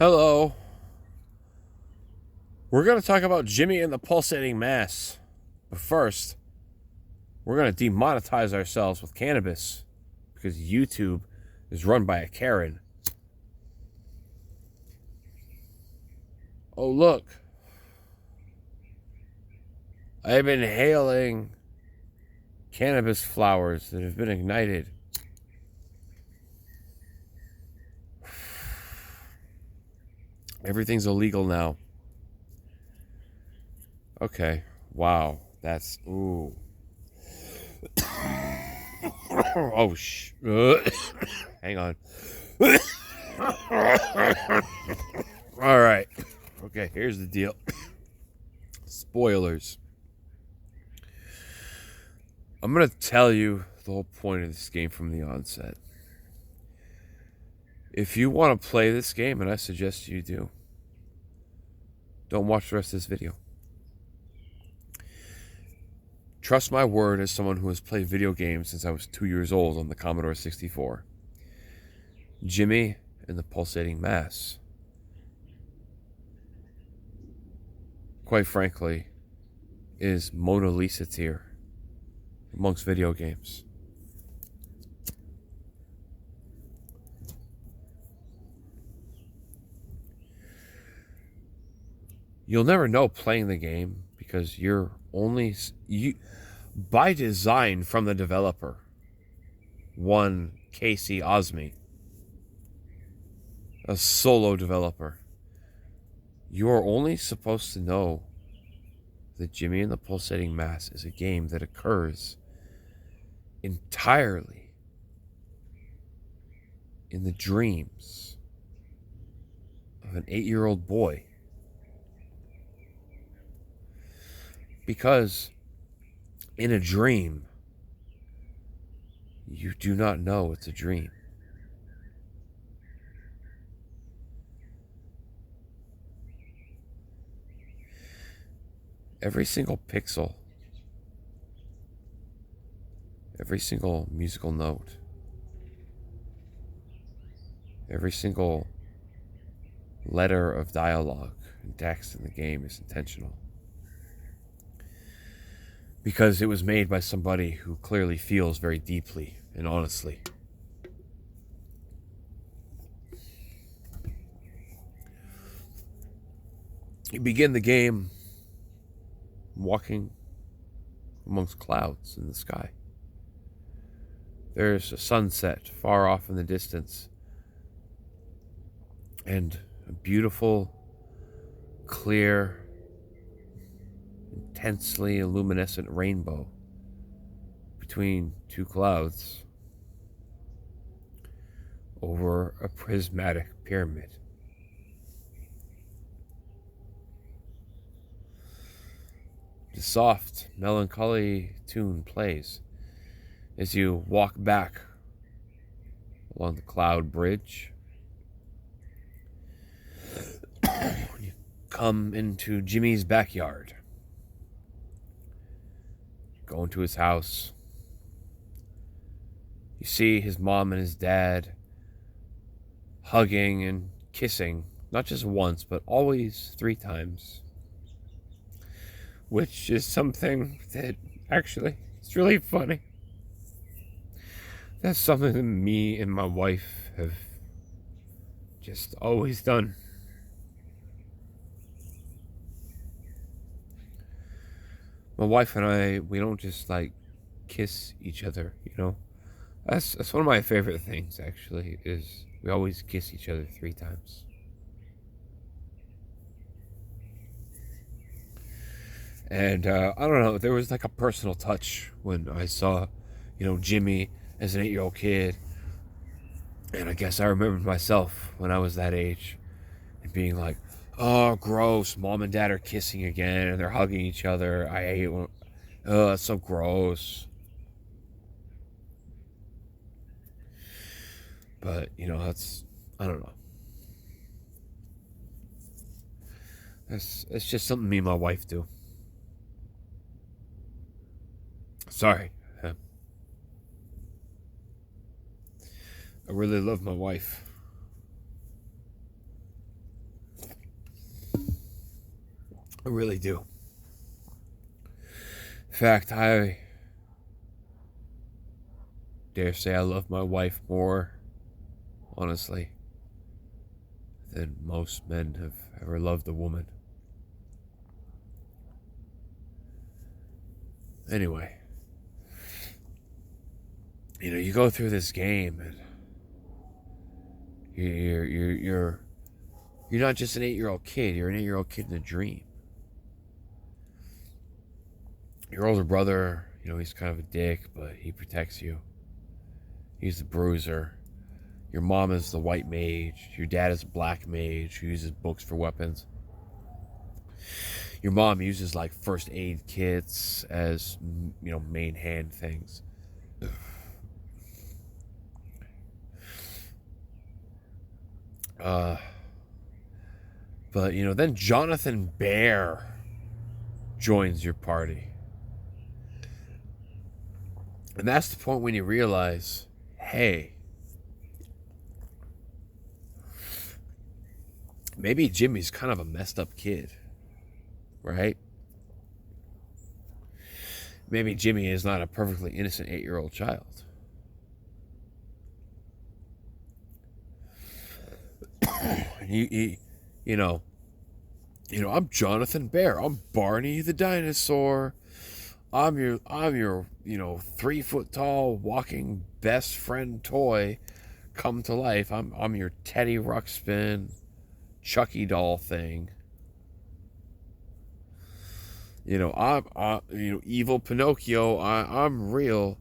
Hello. We're going to talk about Jimmy and the Pulsating Mass. But first, we're going to demonetize ourselves with cannabis because YouTube is run by a Karen. Oh, look. I've been inhaling cannabis flowers that have been ignited. Everything's illegal now. Okay. Wow. That's... Ooh. Oh, hang on. All right. Okay, here's the deal. Spoilers. I'm going to tell you the whole point of this game from the onset. If you want to play this game, and I suggest you do, don't watch the rest of this video. Trust my word as someone who has played video games since I was 2 years old on the Commodore 64. Jimmy and the Pulsating Mass, quite frankly, is Mona Lisa tier amongst video games. You'll never know playing the game because you're only... by design from the developer, one Casey Osme, a solo developer, you are only supposed to know that Jimmy and the Pulsating Mass is a game that occurs entirely in the dreams of an 8-year-old boy. Because in a dream, you do not know it's a dream. Every single pixel, every single musical note, every single letter of dialogue and text in the game is intentional. Because it was made by somebody who clearly feels very deeply and honestly. You begin the game walking amongst clouds in the sky. There's a sunset far off in the distance, and a beautiful, clear, intensely luminescent rainbow between two clouds over a prismatic pyramid. The soft, melancholy tune plays as you walk back along the cloud bridge. You come into Jimmy's backyard. Go into his house. You see his mom and his dad hugging and kissing, not just once, but always 3 times. Which is something that actually, it's really funny. That's something that me and my wife have just always done. My wife and I, we don't just like kiss each other, you know. That's one of my favorite things, actually, is we always kiss each other 3 times. And I don't know, there was like a personal touch when I saw, Jimmy as an 8-year-old kid. And I guess I remembered myself when I was that age and being like, oh, gross, mom and dad are kissing again and they're hugging each other. I hate it. Oh, that's so gross. But, that's, I don't know. It's just something me and my wife do. Sorry. I really love my wife. I really do. In fact, I dare say I love my wife more, honestly, than most men have ever loved a woman. Anyway, you go through this game and you're not just an 8-year-old kid. You're an 8-year-old kid in a dream. Your older brother, he's kind of a dick, but he protects you. He's the bruiser. Your mom is the white mage. Your dad is a black mage who uses books for weapons. Your mom uses like first aid kits as, main hand things. But then Jonathan Bear joins your party. And that's the point when you realize, hey, maybe Jimmy's kind of a messed up kid, right? Maybe Jimmy is not a perfectly innocent 8-year-old child. I'm Jonathan Bear. I'm Barney the dinosaur. I'm your 3-foot tall walking best friend toy come to life. I'm your Teddy Ruxpin Chucky doll thing. I'm evil Pinocchio. I'm real.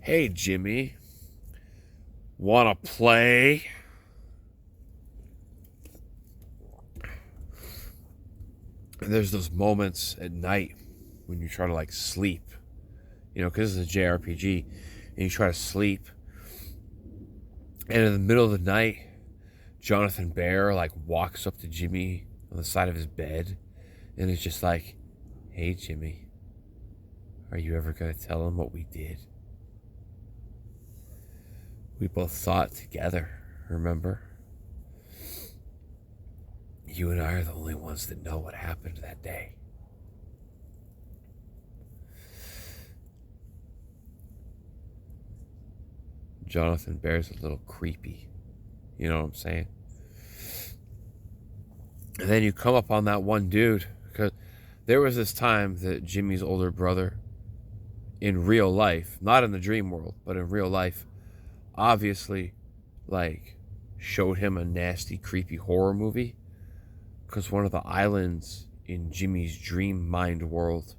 Hey Jimmy, wanna play? And there's those moments at night when you try to like sleep, because it's a JRPG, and you try to sleep, and in the middle of the night, Jonathan Bear like walks up to Jimmy on the side of his bed, and it's just like, hey Jimmy, are you ever gonna tell him what we did? We both saw it together, remember? You and I are the only ones that know what happened that day. Jonathan Bear's a little creepy. You know what I'm saying? And then you come up on that one dude, because there was this time that Jimmy's older brother, in real life, not in the dream world, but in real life, obviously, like, showed him a nasty, creepy horror movie. Because one of the islands in Jimmy's dream mind world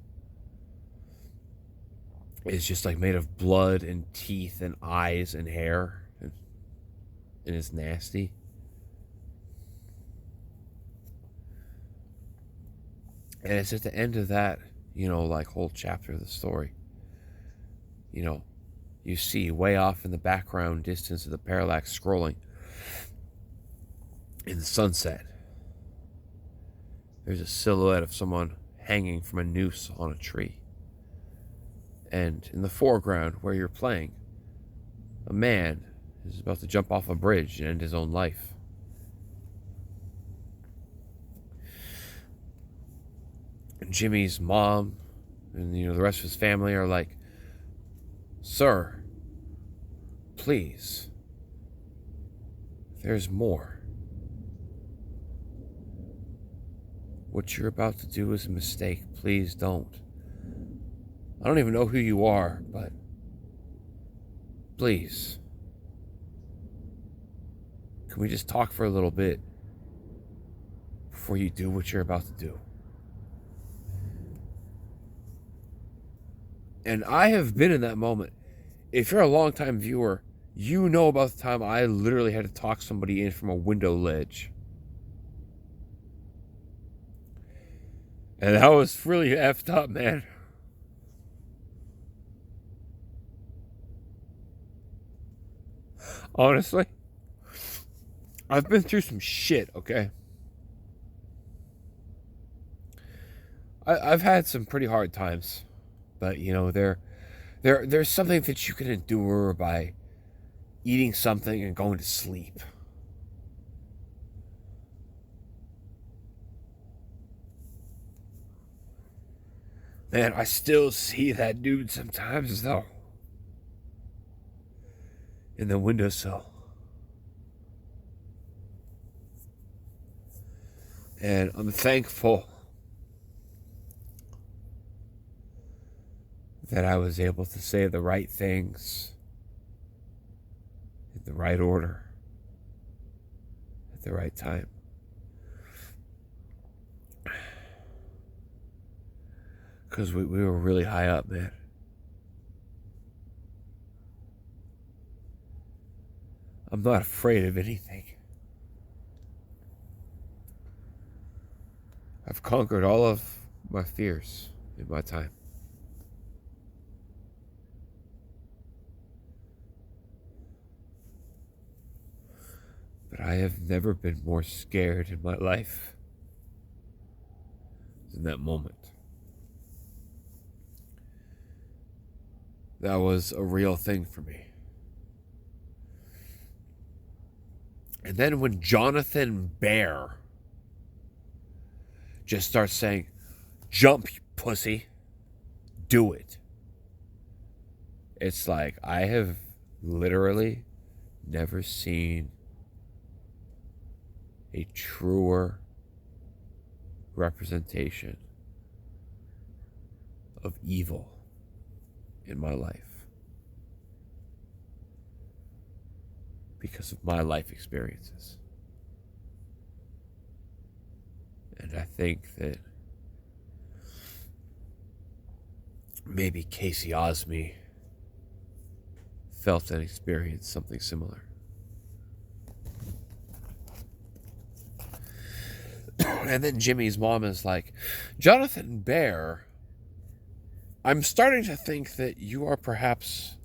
is just like made of blood and teeth and eyes and hair. And it's nasty. And it's at the end of that, like whole chapter of the story. You see way off in the background distance of the parallax scrolling in the sunset. There's a silhouette of someone hanging from a noose on a tree. And in the foreground, where you're playing, a man is about to jump off a bridge and end his own life. And Jimmy's mom and, the rest of his family are like, sir, please, there's more. What you're about to do is a mistake. Please don't. I don't even know who you are, but please, can we just talk for a little bit before you do what you're about to do? And I have been in that moment. If you're a longtime viewer, you know about the time I literally had to talk somebody in from a window ledge. And that was really effed up, man. Honestly, I've been through some shit, okay? I've had some pretty hard times. But, there's something that you can endure by eating something and going to sleep. Man, I still see that dude sometimes, though, in the windowsill. And I'm thankful that I was able to say the right things in the right order at the right time. Because we were really high up, man. I'm not afraid of anything. I've conquered all of my fears in my time. But I have never been more scared in my life than that moment. That was a real thing for me. And then when Jonathan Bear just starts saying, "Jump, you pussy. Do it." It's like I have literally never seen a truer representation of evil in my life because of my life experiences. And I think that maybe Casey Osme felt and experienced something similar. And then Jimmy's mom is like, "Jonathan Bear, I'm starting to think that you are perhaps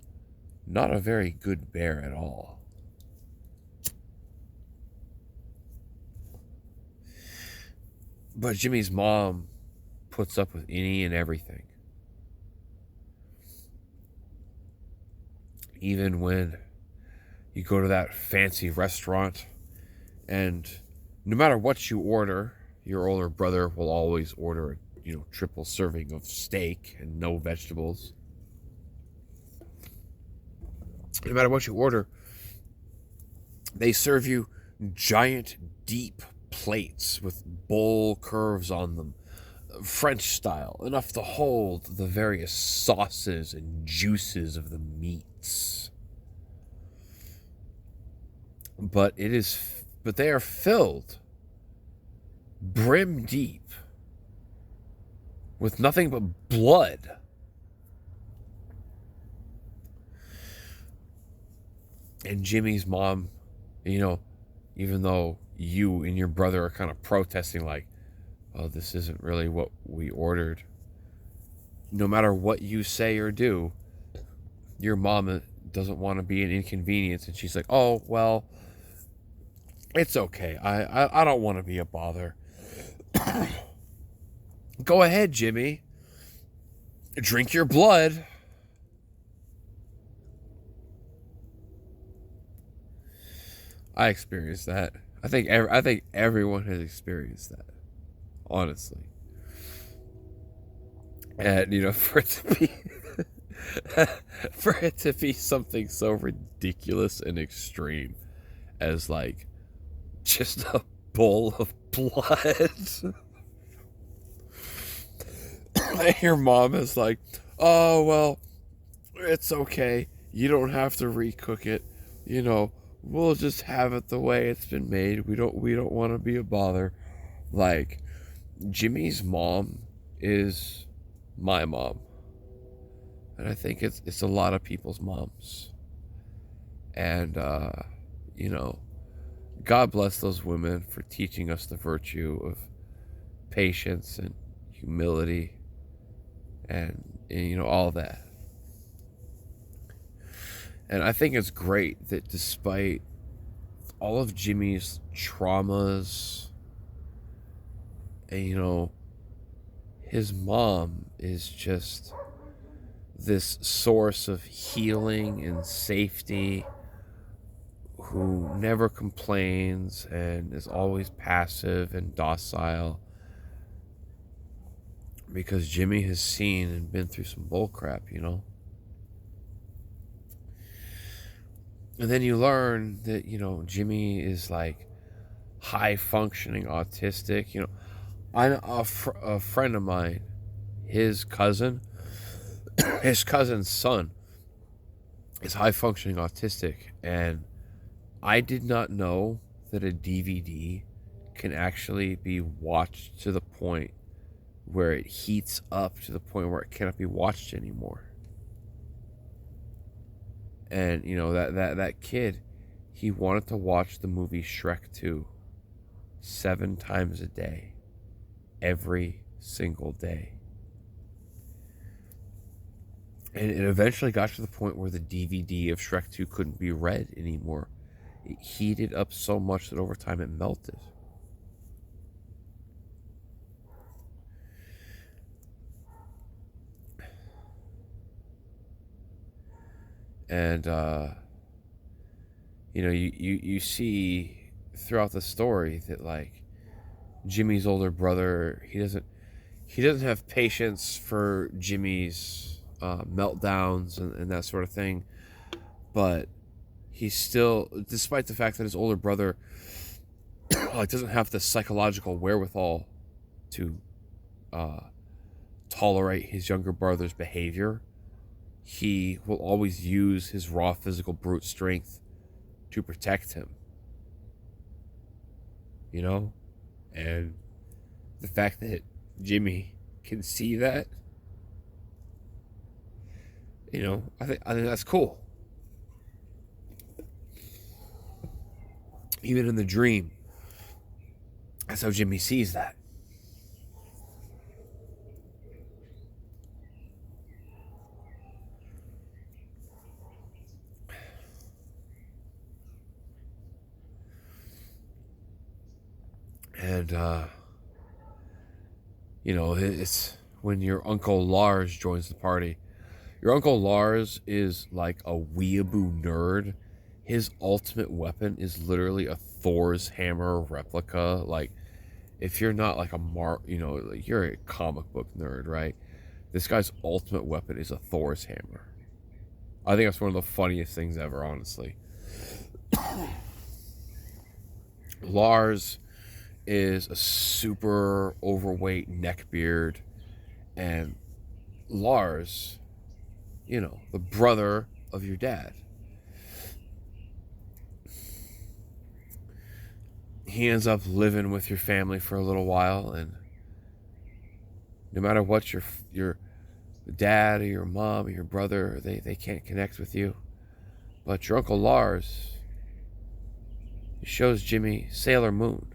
not a very good bear at all." But Jimmy's mom puts up with any and everything. Even when you go to that fancy restaurant and no matter what you order, your older brother will always order a triple serving of steak and no vegetables. No matter what you order, they serve you giant, deep plates with bowl curves on them, French style, enough to hold the various sauces and juices of the meats. But they are filled brim deep with nothing but blood. And Jimmy's mom, even though you and your brother are kind of protesting like, "Oh, this isn't really what we ordered," no matter what you say or do, your mom doesn't want to be an inconvenience, and she's like, "Oh, well, it's okay. I don't want to be a bother. Go ahead, Jimmy. Drink your blood." I experienced that. I think everyone has experienced that, honestly. And for it to be for it to be something so ridiculous and extreme as like just a bowl of blood. Your mom is like, "Oh, well, it's okay. You don't have to recook it. We'll just have it the way it's been made. We don't want to be a bother." Like, Jimmy's mom is my mom. And I think it's a lot of people's moms. And God bless those women for teaching us the virtue of patience and humility and all that. And I think it's great that despite all of Jimmy's traumas, and his mom is just this source of healing and safety, who never complains and is always passive and docile, because Jimmy has seen and been through some bull crap, you know? And then you learn that, Jimmy is like high functioning autistic. A friend of mine, his cousin, his cousin's son is high functioning autistic. And I did not know that a DVD can actually be watched to the point where it heats up to the point where it cannot be watched anymore. And that kid, he wanted to watch the movie Shrek 2 7 times a day, every single day. And it eventually got to the point where the DVD of Shrek 2 couldn't be read anymore. It heated up so much that over time it melted. And you see throughout the story that, like, Jimmy's older brother, he doesn't have patience for Jimmy's meltdowns and that sort of thing. But he's still, despite the fact that his older brother like doesn't have the psychological wherewithal to tolerate his younger brother's behavior, he will always use his raw physical brute strength to protect him. And the fact that Jimmy can see that, I think that's cool. Even in the dream, that's how Jimmy sees that. And it's when your Uncle Lars joins the party. Your Uncle Lars is like a weeaboo nerd. His ultimate weapon is literally a Thor's hammer replica. Like, if you're not like like you're a comic book nerd, right? This guy's ultimate weapon is a Thor's hammer. I think that's one of the funniest things ever, honestly. Lars is a super overweight neckbeard, and Lars, the brother of your dad, he ends up living with your family for a little while, and no matter what your dad or your mom or your brother, they can't connect with you. But your Uncle Lars, he shows Jimmy Sailor Moon.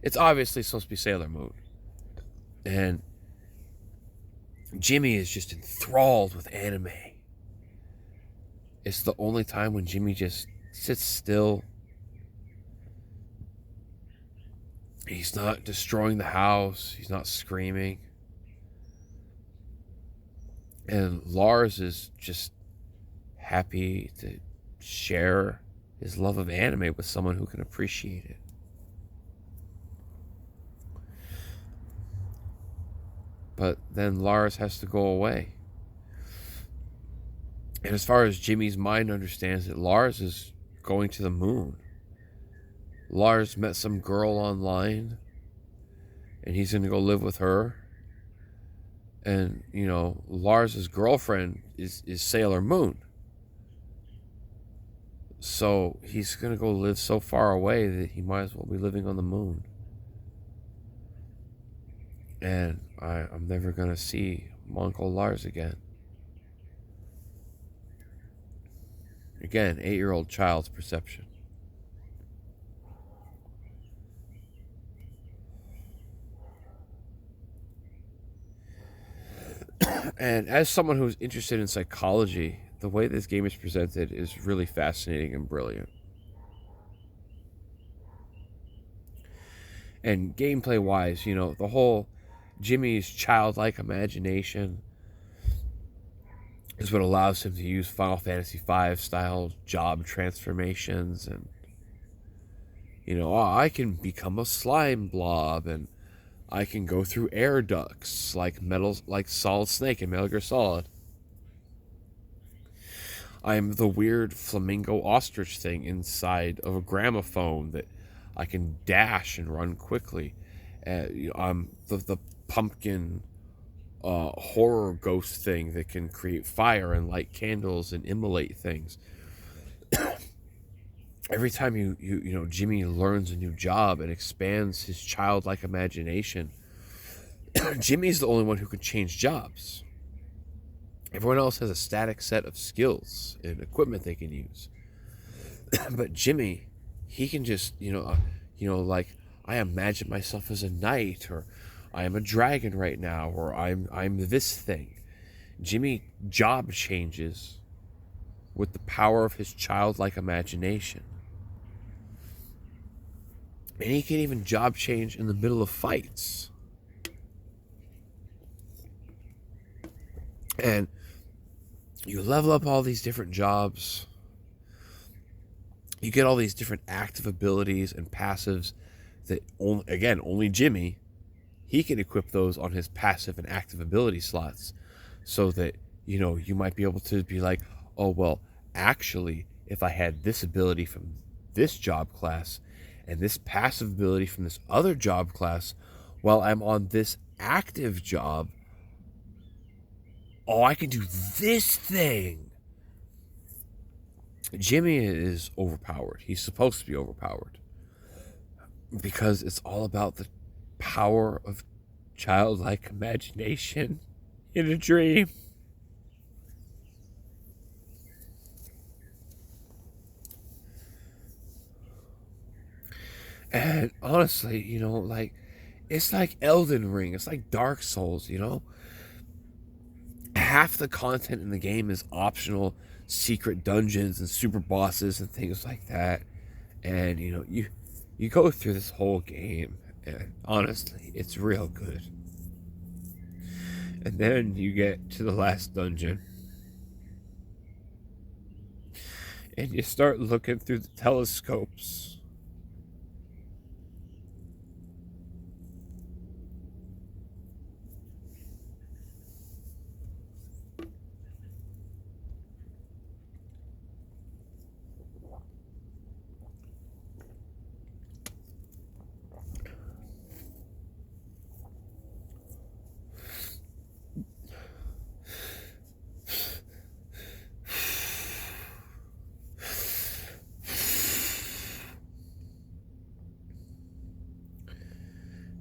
It's obviously supposed to be Sailor Moon. And Jimmy is just enthralled with anime. It's the only time when Jimmy just sits still. He's not destroying the house. He's not screaming. And Lars is just happy to share his love of anime with someone who can appreciate it. But then Lars has to go away. And as far as Jimmy's mind understands it, Lars is going to the moon. Lars met some girl online, and he's going to go live with her. And, Lars's girlfriend is Sailor Moon. So he's going to go live so far away that he might as well be living on the moon. And I'm never going to see my Uncle Lars again. Again, 8-year-old child's perception. And as someone who's interested in psychology, the way this game is presented is really fascinating and brilliant. And gameplay-wise, the whole Jimmy's childlike imagination is what allows him to use Final Fantasy V style job transformations, and I can become a slime blob, and I can go through air ducts like Solid Snake and Metal Gear Solid. I'm the weird flamingo ostrich thing inside of a gramophone that I can dash and run quickly. I'm the pumpkin horror ghost thing that can create fire and light candles and immolate things. Every time Jimmy learns a new job and expands his childlike imagination, Jimmy's the only one who can change jobs. Everyone else has a static set of skills and equipment they can use. But Jimmy, he can just, like, I imagine myself as a knight, or I am a dragon right now, or I'm this thing. Jimmy job changes with the power of his childlike imagination. And he can even job change in the middle of fights. And you level up all these different jobs. You get all these different active abilities and passives that, only Jimmy, he can equip those on his passive and active ability slots, so that, you might be able to be like, oh, well, actually, if I had this ability from this job class and this passive ability from this other job class while I'm on this active job, oh, I can do this thing. Jimmy is overpowered. He's supposed to be overpowered because it's all about the power of childlike imagination in a dream. And honestly, it's like Elden Ring. It's like Dark Souls, Half the content in the game is optional secret dungeons and super bosses and things like that. And, you go through this whole game, and honestly, it's real good. And then you get to the last dungeon, and you start looking through the telescopes.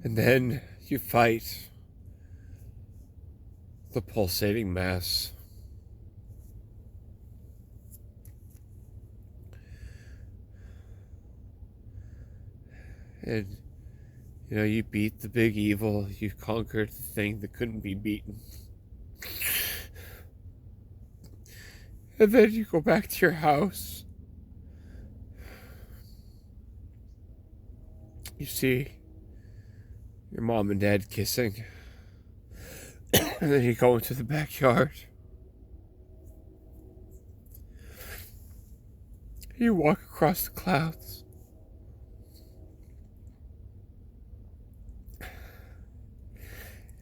And then you fight the pulsating mass. And, you beat the big evil. You conquered the thing that couldn't be beaten. And then you go back to your house. You see your mom and dad kissing. And then you go into the backyard. You walk across the clouds.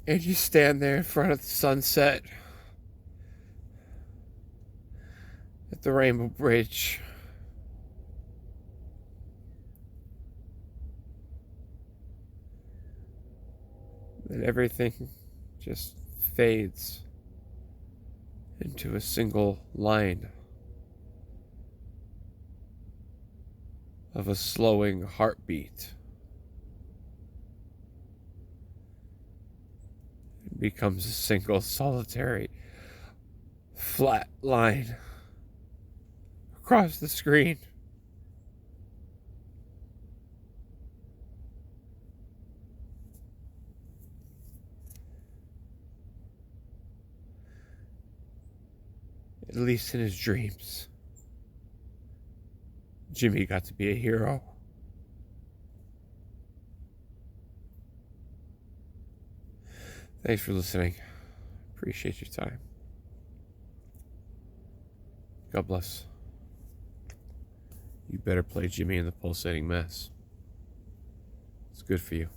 And you stand there in front of the sunset at the Rainbow Bridge. And everything just fades into a single line of a slowing heartbeat. It becomes a single solitary flat line across the screen. At least in his dreams, Jimmy got to be a hero. Thanks for listening. Appreciate your time. God bless. You better play Jimmy in the Pulsating Mess. It's good for you.